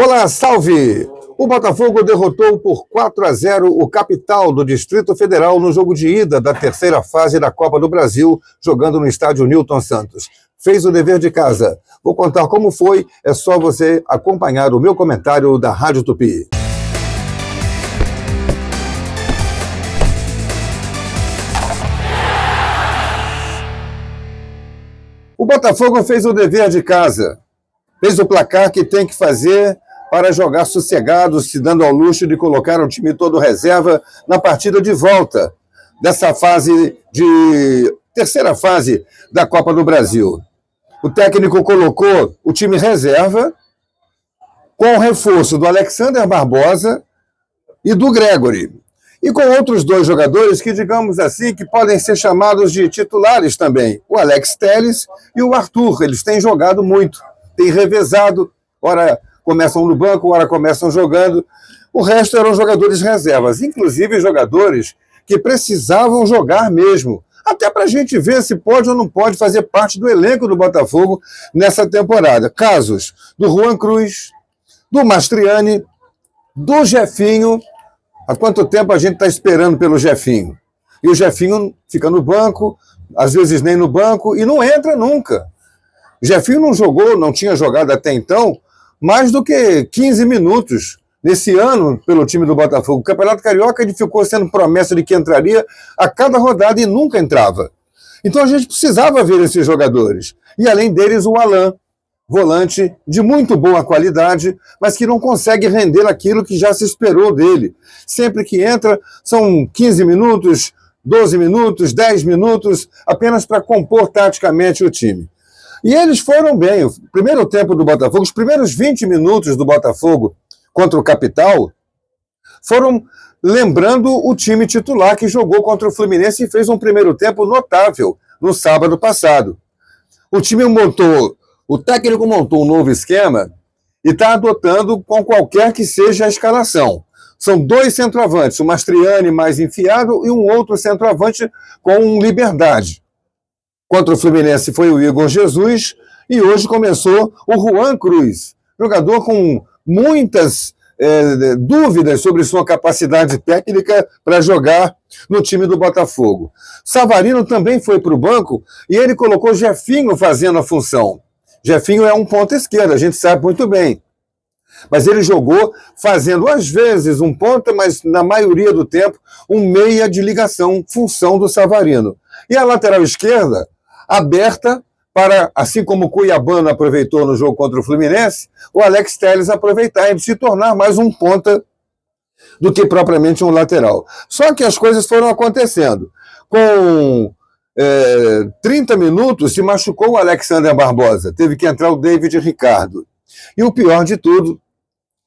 Olá, salve! O Botafogo derrotou por 4-0 o Capital do Distrito Federal no jogo de ida da terceira fase da Copa do Brasil, jogando no estádio Newton Santos. Fez o dever de casa. Vou contar como foi, é só você acompanhar o meu comentário da Rádio Tupi. O Botafogo fez o dever de casa. Fez o placar que tem que fazer para jogar sossegado, se dando ao luxo de colocar o time todo reserva na partida de volta dessa terceira fase da Copa do Brasil. O técnico colocou o time reserva com o reforço do Alexander Barbosa e do Gregory. E com outros dois jogadores que, digamos assim, que podem ser chamados de titulares também. O Alex Telles e o Arthur. Eles têm jogado muito, têm revezado, ora começam no banco, ora começam jogando. O resto eram jogadores reservas, inclusive jogadores que precisavam jogar mesmo, até para a gente ver se pode ou não pode fazer parte do elenco do Botafogo nessa temporada. Casos do Juan Cruz, do Mastriani, do Jefinho. Há quanto tempo a gente está esperando pelo Jefinho? E o Jefinho fica no banco, às vezes nem no banco, e não entra nunca. O Jefinho não jogou, não tinha jogado até então, mais do que 15 minutos nesse ano pelo time do Botafogo. O Campeonato Carioca ele ficou sendo promessa de que entraria a cada rodada e nunca entrava. Então a gente precisava ver esses jogadores. E além deles o Alan, volante de muito boa qualidade, mas que não consegue render aquilo que já se esperou dele. Sempre que entra, são 15 minutos, 12 minutos, 10 minutos, apenas para compor taticamente o time. E eles foram bem. O primeiro tempo do Botafogo, os primeiros 20 minutos do Botafogo contra o Capital, foram lembrando o time titular que jogou contra o Fluminense e fez um primeiro tempo notável no sábado passado. O técnico montou um novo esquema e está adotando com qualquer que seja a escalação. São dois centroavantes, o Mastriani mais enfiado e um outro centroavante com liberdade. Contra o Fluminense foi o Igor Jesus e hoje começou o Juan Cruz, jogador com muitas dúvidas sobre sua capacidade técnica para jogar no time do Botafogo. Savarino também foi para o banco e ele colocou Jefinho fazendo a função. Jefinho é um ponta esquerda, a gente sabe muito bem. Mas ele jogou fazendo, às vezes, um ponta, mas na maioria do tempo, um meia de ligação, função do Savarino. E a lateral esquerda, aberta para, assim como o Cuiabano aproveitou no jogo contra o Fluminense, o Alex Telles aproveitar e se tornar mais um ponta do que propriamente um lateral. Só que as coisas foram acontecendo. Com 30 minutos se machucou o Alexander Barbosa, teve que entrar o David Ricardo. E o pior de tudo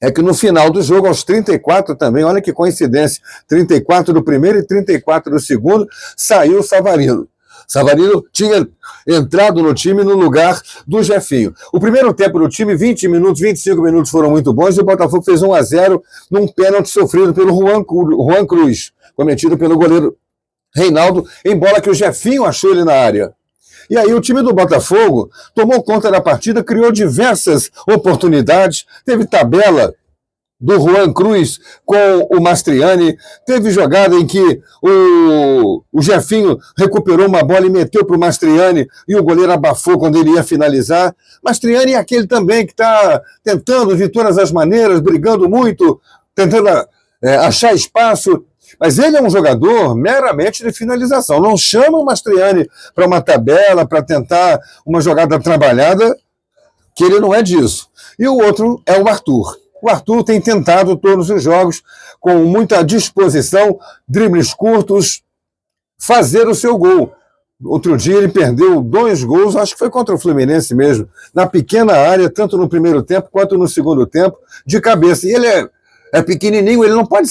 é que no final do jogo, aos 34 também, olha que coincidência, 34 do primeiro e 34 do segundo, saiu o Savarino. Savarino tinha entrado no time no lugar do Jefinho. O primeiro tempo do time, 20 minutos, 25 minutos foram muito bons e o Botafogo fez 1-0 num pênalti sofrido pelo Juan Cruz, cometido pelo goleiro Reinaldo, em bola que o Jefinho achou ele na área. E aí o time do Botafogo tomou conta da partida, criou diversas oportunidades, teve tabela do Juan Cruz com o Mastriani, teve jogada em que o Jefinho recuperou uma bola e meteu para o Mastriani e o goleiro abafou quando ele ia finalizar. Mastriani é aquele também que está tentando de todas as maneiras, brigando muito, tentando achar espaço. Mas ele é um jogador meramente de finalização. Não chama o Mastriani para uma tabela, para tentar uma jogada trabalhada, que ele não é disso. E o outro é o Arthur. O Arthur tem tentado todos os jogos com muita disposição, dribles curtos, fazer o seu gol. Outro dia ele perdeu 2 gols, acho que foi contra o Fluminense mesmo, na pequena área, tanto no primeiro tempo quanto no segundo tempo, de cabeça. E ele é pequenininho, ele não pode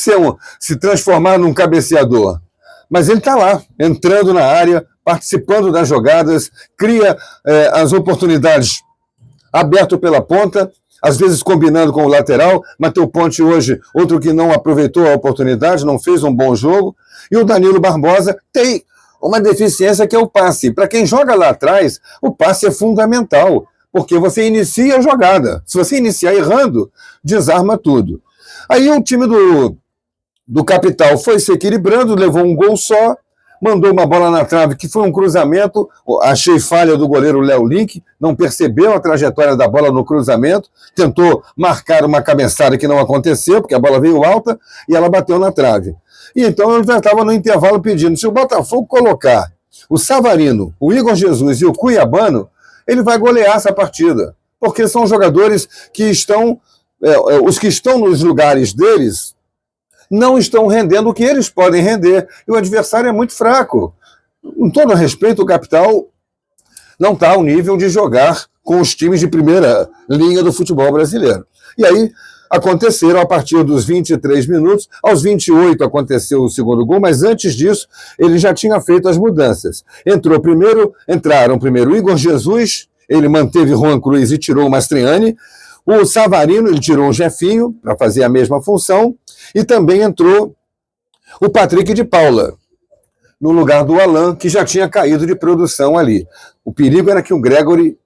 se transformar num cabeceador. Mas ele está lá, entrando na área, participando das jogadas, cria as oportunidades aberto pela ponta, às vezes combinando com o lateral. Matheus Ponte hoje, outro que não aproveitou a oportunidade, não fez um bom jogo. E o Danilo Barbosa tem uma deficiência que é o passe. Para quem joga lá atrás, o passe é fundamental. porque você inicia a jogada. Se você iniciar errando, desarma tudo. Aí o time do Capital foi se equilibrando, levou um gol só, mandou uma bola na trave, que foi um cruzamento, achei falha do goleiro Léo Link, não percebeu a trajetória da bola no cruzamento, tentou marcar uma cabeçada que não aconteceu, porque a bola veio alta e ela bateu na trave. E então eu já estava no intervalo pedindo, se o Botafogo colocar o Savarino, o Igor Jesus e o Cuiabano, ele vai golear essa partida, porque são jogadores que estão, os que estão nos lugares deles, não estão rendendo o que eles podem render, e o adversário é muito fraco. Com todo respeito, o Capital não está ao nível de jogar com os times de primeira linha do futebol brasileiro. E aí aconteceram a partir dos 23 minutos, aos 28 aconteceu o segundo gol, mas antes disso ele já tinha feito as mudanças. Entraram primeiro Igor Jesus, ele manteve Juan Cruz e tirou o Mastriani, o Savarino, ele tirou o Jefinho para fazer a mesma função, e também entrou o Patrick de Paula, no lugar do Alan, que já tinha caído de produção ali. O perigo era que o Gregory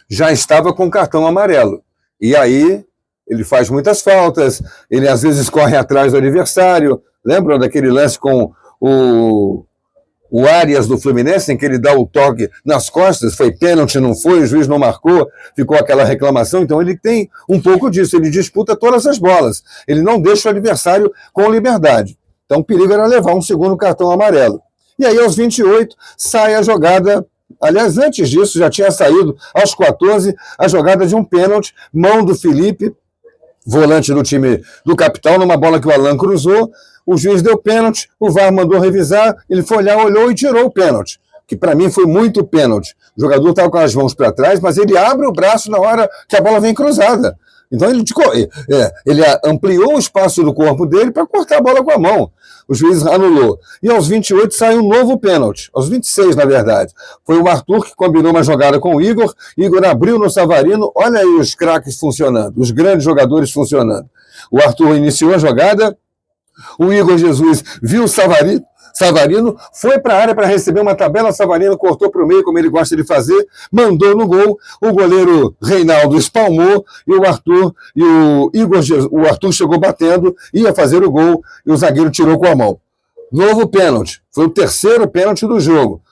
já estava com cartão amarelo. E aí ele faz muitas faltas, ele às vezes corre atrás do adversário. Lembram daquele lance com o Arias do Fluminense, em que ele dá o toque nas costas, foi pênalti, não foi, o juiz não marcou, ficou aquela reclamação. Então ele tem um pouco disso, ele disputa todas as bolas, ele não deixa o adversário com liberdade. Então o perigo era levar um segundo cartão amarelo. E aí aos 28 sai a jogada, aliás, antes disso já tinha saído aos 14 a jogada de um pênalti, mão do Felipe, volante do time do Capital, numa bola que o Alan cruzou. O juiz deu pênalti, o VAR mandou revisar, ele foi olhar, olhou e tirou o pênalti, que para mim foi muito pênalti. O jogador estava com as mãos para trás, mas ele abre o braço na hora que a bola vem cruzada. Então ele ampliou o espaço do corpo dele para cortar a bola com a mão. O juiz anulou. E aos 28 sai um novo pênalti, aos 26 na verdade. Foi o Arthur que combinou uma jogada com o Igor abriu no Savarino, olha aí os craques funcionando, os grandes jogadores funcionando. O Arthur iniciou a jogada, o Igor Jesus viu o Savarino, foi para a área para receber uma tabela, o Savarino cortou para o meio, como ele gosta de fazer, mandou no gol, o goleiro Reinaldo espalmou, e o Arthur chegou batendo, ia fazer o gol, e o zagueiro tirou com a mão. Novo pênalti, foi o terceiro pênalti do jogo.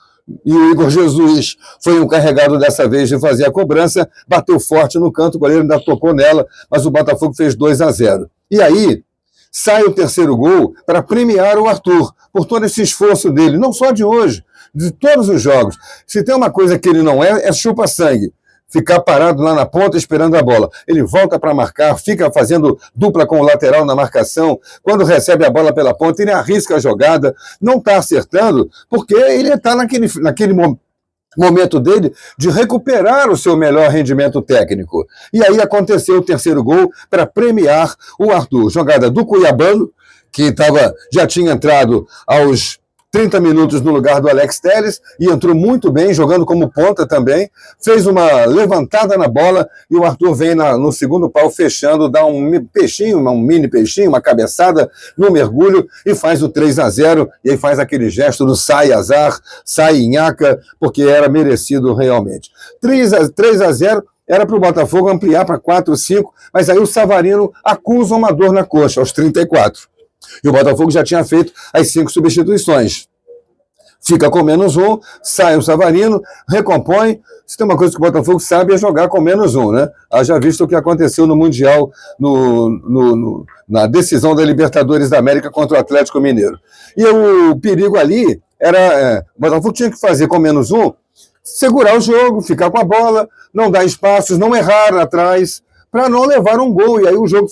E o Igor Jesus foi o encarregado dessa vez de fazer a cobrança, bateu forte no canto, o goleiro ainda tocou nela, mas o Botafogo fez 2-0. E aí sai o terceiro gol para premiar o Arthur, por todo esse esforço dele, não só de hoje, de todos os jogos. Se tem uma coisa que ele não é chupa-sangue. Ficar parado lá na ponta esperando a bola. Ele volta para marcar, fica fazendo dupla com o lateral na marcação. Quando recebe a bola pela ponta, ele arrisca a jogada, não está acertando, porque ele está naquele momento dele de recuperar o seu melhor rendimento técnico. E aí aconteceu o terceiro gol para premiar o Arthur. Jogada do Cuiabano, que já tinha entrado aos 30 minutos no lugar do Alex Telles, e entrou muito bem, jogando como ponta também, fez uma levantada na bola, e o Arthur vem no segundo pau fechando, dá um mini peixinho, uma cabeçada no mergulho, e faz o 3-0, e aí faz aquele gesto do sai azar, sai nhaca, porque era merecido realmente. 3-0, era para o Botafogo ampliar para 4-5, mas aí o Savarino acusa uma dor na coxa, aos 34. E o Botafogo já tinha feito as 5 substituições. Fica com -1, sai o Savarino, recompõe. Se tem uma coisa que o Botafogo sabe é jogar com -1, né? Haja visto o que aconteceu no Mundial, na decisão da Libertadores da América contra o Atlético Mineiro. E o perigo ali era... o Botafogo tinha que fazer com -1, segurar o jogo, ficar com a bola, não dar espaços, não errar atrás, para não levar um gol, e aí o jogo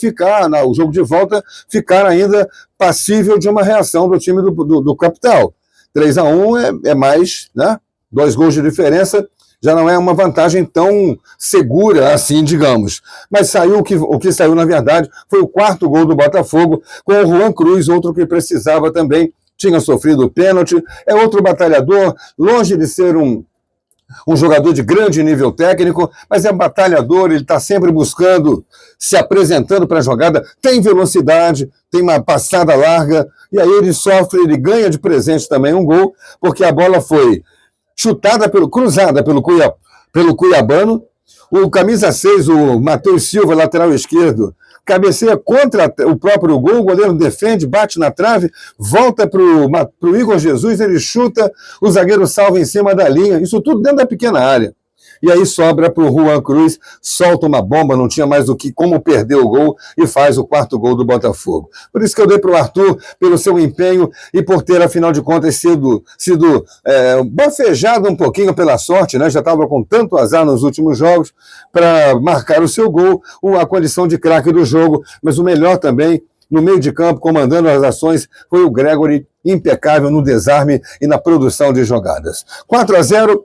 de volta ficar ainda passível de uma reação do time do Capital. 3-1 é mais, né? 2 gols de diferença, já não é uma vantagem tão segura assim, digamos. Mas o que saiu, na verdade, foi o 4º gol do Botafogo, com o Juan Cruz, outro que precisava também, tinha sofrido o pênalti, é outro batalhador, longe de ser um jogador de grande nível técnico, mas é batalhador, ele está sempre buscando, se apresentando para a jogada, tem velocidade, tem uma passada larga, e aí ele ganha de presente também um gol, porque a bola foi cruzada pelo Cuiabano, O camisa 6, o Matheus Silva, lateral esquerdo, cabeceia contra o próprio gol, o goleiro defende, bate na trave, volta para o Igor Jesus, ele chuta, o zagueiro salva em cima da linha, isso tudo dentro da pequena área. E aí sobra para o Juan Cruz, solta uma bomba, não tinha mais como perder o gol e faz o 4º gol do Botafogo. Por isso que eu dei para o Arthur, pelo seu empenho e por ter, afinal de contas, sido bafejado um pouquinho pela sorte, né? Já estava com tanto azar nos últimos jogos para marcar o seu gol, a condição de craque do jogo, mas o melhor também, no meio de campo, comandando as ações, foi o Gregory, impecável no desarme e na produção de jogadas. 4-0.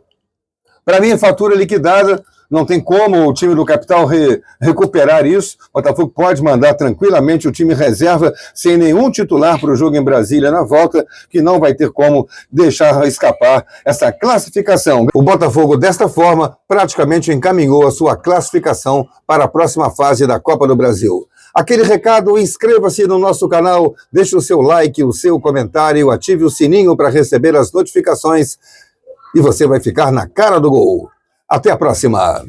Para mim, fatura liquidada, não tem como o time do Capital recuperar isso. O Botafogo pode mandar tranquilamente o time reserva, sem nenhum titular para o jogo em Brasília na volta, que não vai ter como deixar escapar essa classificação. O Botafogo, desta forma, praticamente encaminhou a sua classificação para a próxima fase da Copa do Brasil. Aquele recado, inscreva-se no nosso canal, deixe o seu like, o seu comentário, ative o sininho para receber as notificações, e você vai ficar na cara do gol. Até a próxima!